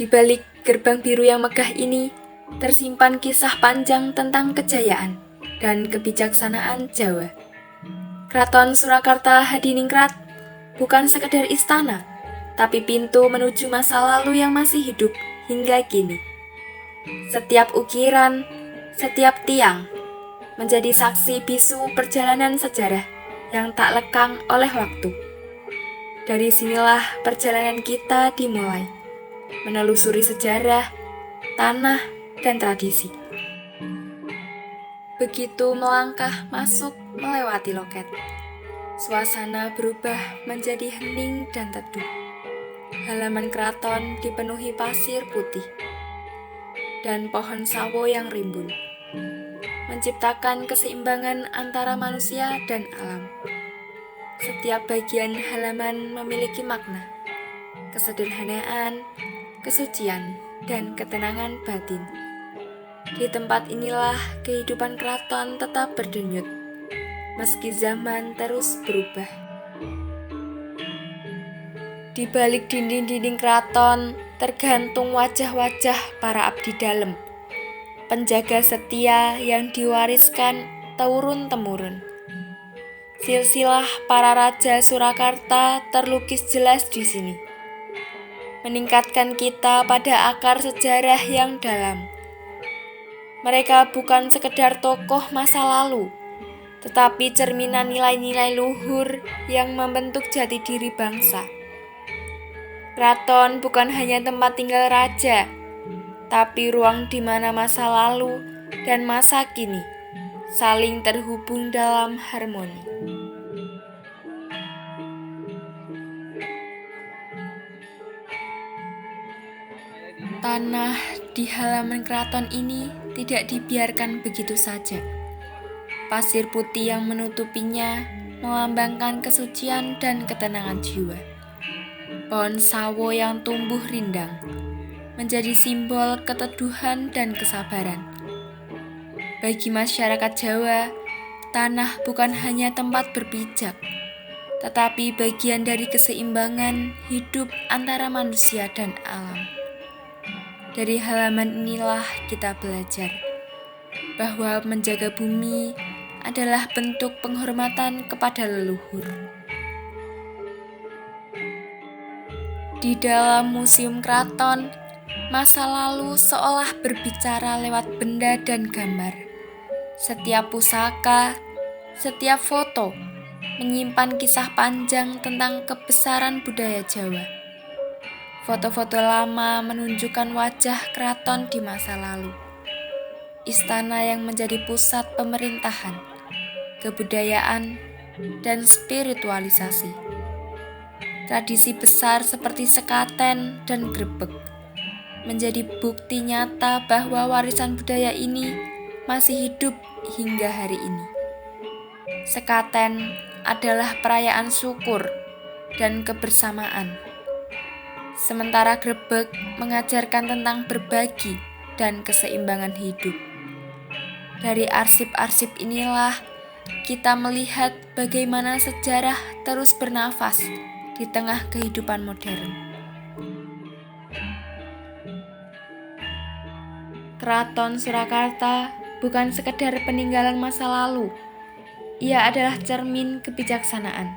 Di balik gerbang biru yang megah ini, tersimpan kisah panjang tentang kejayaan dan kebijaksanaan Jawa. Keraton Surakarta Hadiningrat bukan sekedar istana, tapi pintu menuju masa lalu yang masih hidup hingga kini. Setiap ukiran, setiap tiang, menjadi saksi bisu perjalanan sejarah yang tak lekang oleh waktu. Dari sinilah perjalanan kita dimulai, menelusuri sejarah, tanah, dan tradisi. Begitu melangkah masuk melewati loket, suasana berubah menjadi hening dan teduh. Halaman keraton dipenuhi pasir putih dan pohon sawo yang rimbun, menciptakan keseimbangan antara manusia dan alam. Setiap bagian halaman memiliki makna, kesederhanaan, kesucian, dan ketenangan batin. Di tempat inilah kehidupan keraton tetap berdenyut, meski zaman terus berubah. Di balik dinding-dinding keraton tergantung wajah-wajah para abdi dalem, penjaga setia yang diwariskan turun-temurun. Silsilah para raja Surakarta terlukis jelas di sini, meningkatkan kita pada akar sejarah yang dalam. Mereka bukan sekedar tokoh masa lalu, tetapi cerminan nilai-nilai luhur yang membentuk jati diri bangsa. Keraton bukan hanya tempat tinggal raja, tapi ruang di mana masa lalu dan masa kini saling terhubung dalam harmoni. Tanah di halaman keraton ini tidak dibiarkan begitu saja. Pasir putih yang menutupinya melambangkan kesucian dan ketenangan jiwa. Pohon sawo yang tumbuh rindang menjadi simbol keteduhan dan kesabaran. Bagi masyarakat Jawa, tanah bukan hanya tempat berpijak, tetapi bagian dari keseimbangan hidup antara manusia dan alam. Dari halaman inilah kita belajar bahwa menjaga bumi adalah bentuk penghormatan kepada leluhur. Di dalam museum keraton, masa lalu seolah berbicara lewat benda dan gambar. Setiap pusaka, setiap foto menyimpan kisah panjang tentang kebesaran budaya Jawa. Foto-foto lama menunjukkan wajah keraton di masa lalu. Istana yang menjadi pusat pemerintahan, kebudayaan, dan spiritualisasi. Tradisi besar seperti sekaten dan grebek menjadi bukti nyata bahwa warisan budaya ini masih hidup hingga hari ini. Sekaten adalah perayaan syukur dan kebersamaan, sementara grebek mengajarkan tentang berbagi dan keseimbangan hidup. Dari arsip-arsip inilah kita melihat bagaimana sejarah terus bernafas di tengah kehidupan modern. Keraton Surakarta bukan sekedar peninggalan masa lalu. Ia adalah cermin kebijaksanaan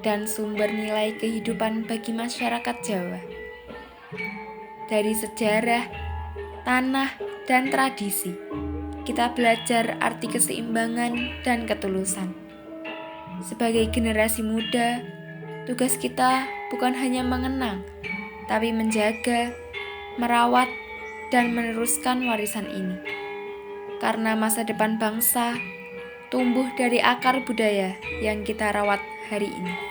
dan sumber nilai kehidupan bagi masyarakat Jawa. Dari sejarah, tanah, dan tradisi, kita belajar arti keseimbangan dan ketulusan. Sebagai generasi muda, tugas kita bukan hanya mengenang, tapi menjaga, merawat, dan meneruskan warisan ini. Karena masa depan bangsa tumbuh dari akar budaya yang kita rawat hari ini.